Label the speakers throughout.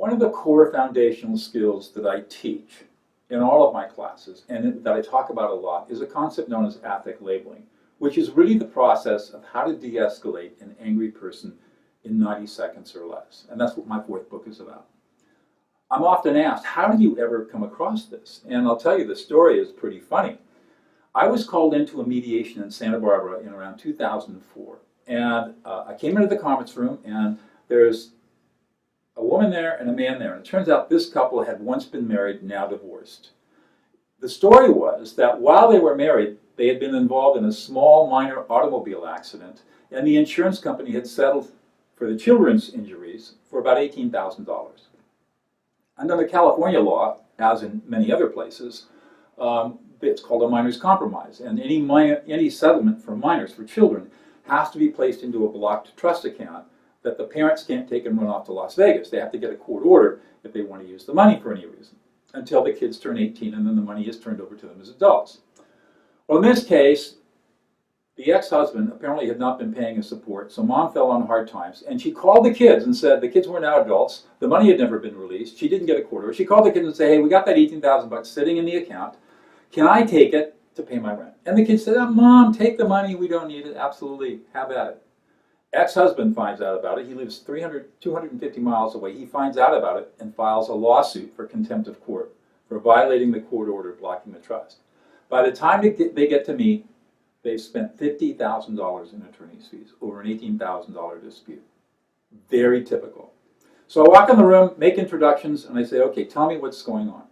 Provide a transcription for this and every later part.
Speaker 1: One of the core foundational skills that I teach in all of my classes and that I talk about a lot is a concept known as affect labeling, which is really the process of how to de-escalate an angry person in 90 seconds or less. And that's what my fourth book is about. I'm often asked, how did you ever come across this? And I'll tell you, the story is pretty funny. I was called into a mediation in Santa Barbara in around 2004. And I came into the conference room, and there's a woman there and a man there. And it turns out this couple had once been married, now divorced. The story was that while they were married, they had been involved in a small minor automobile accident, and the insurance company had settled for the children's injuries for about $18,000. And under California law, as in many other places, it's called a minor's compromise. And any settlement for minors, for children, has to be placed into a blocked trust account that the parents can't take and run off to Las Vegas. They have to get a court order if they want to use the money for any reason, until the kids turn 18, and then the money is turned over to them as adults. Well, in this case, the ex-husband apparently had not been paying his support, so mom fell on hard times, and she called the kids and said the kids were now adults, the money had never been released, she didn't get a quarter. She called the kids and said, hey, we got that $18,000 sitting in the account, can I take it to pay my rent? And the kids said, oh, Mom, take the money, we don't need it, absolutely, have at it. Ex-husband finds out about it, he lives 250 miles away, he finds out about it and files a lawsuit for contempt of court for violating the court order blocking the trust. By the time they get to me, they've spent $50,000 in attorney's fees over an $18,000 dispute. Very typical. So I walk in the room, make introductions, and I say, okay, tell me what's going on.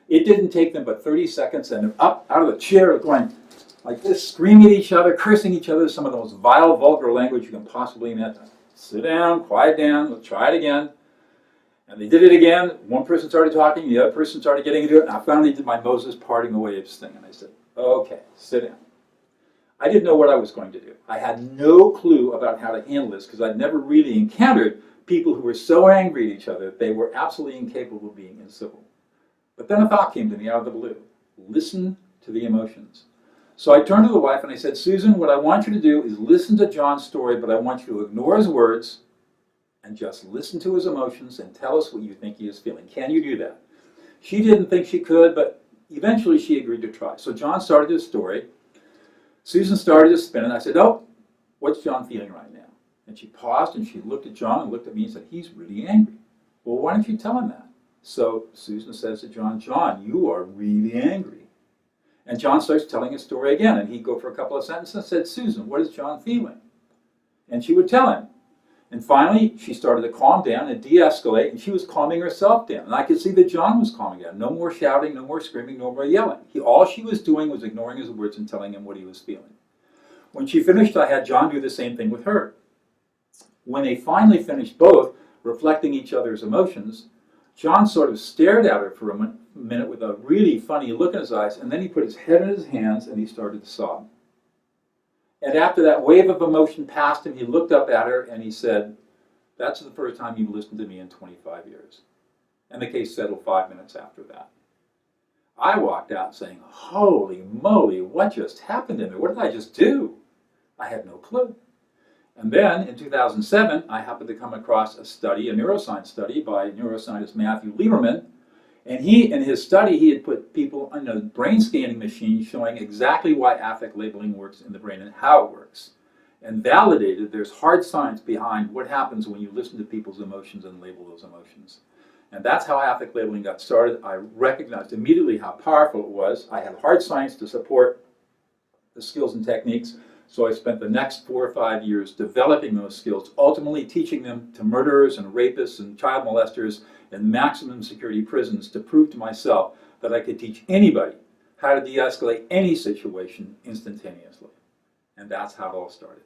Speaker 1: It didn't take them but 30 seconds, and they're up out of the chair going like this, screaming at each other, cursing each other, some of the most vile, vulgar language you can possibly imagine. Sit down, quiet down, let's try it again. And they did it again. One person started talking, the other person started getting into it, and I finally did my Moses parting the waves thing, and I said, okay, sit down. I didn't know what I was going to do. I had no clue about how to handle this because I'd never really encountered people who were so angry at each other they were absolutely incapable of being incivil. But then a thought came to me out of the blue. Listen to the emotions. So I turned to the wife and I said, Susan, what I want you to do is listen to John's story, but I want you to ignore his words and just listen to his emotions and tell us what you think he is feeling. Can you do that? She didn't think she could, but eventually she agreed to try. So John started his story. Susan started to spin, and I said, oh, what's John feeling right now? And she paused, and she looked at John and looked at me and said, he's really angry. Well, why don't you tell him that? So Susan says to John, John, you are really angry. And John starts telling his story again, and he'd go for a couple of sentences and said, Susan, what is John feeling? And she would tell him. And finally, she started to calm down and de-escalate, and she was calming herself down. And I could see that John was calming down. No more shouting, no more screaming, no more yelling. All she was doing was ignoring his words and telling him what he was feeling. When she finished, I had John do the same thing with her. When they finally finished both, reflecting each other's emotions, John sort of stared at her for a minute with a really funny look in his eyes, and then he put his head in his hands and he started to sob. And after that wave of emotion passed him, he looked up at her and he said, that's the first time you've listened to me in 25 years. And the case settled 5 minutes after that. I walked out saying, holy moly, what just happened to me? What did I just do? I had no clue. And then in 2007, I happened to come across a study, a neuroscience study by neuroscientist Matthew Lieberman. And in his study, he had put people on a brain scanning machine showing exactly why affect labeling works in the brain and how it works. And validated there's hard science behind what happens when you listen to people's emotions and label those emotions. And that's how affect labeling got started. I recognized immediately how powerful it was. I had hard science to support the skills and techniques. So I spent the next 4 or 5 years developing those skills, ultimately teaching them to murderers and rapists and child molesters in maximum security prisons to prove to myself that I could teach anybody how to de-escalate any situation instantaneously. And that's how it all started.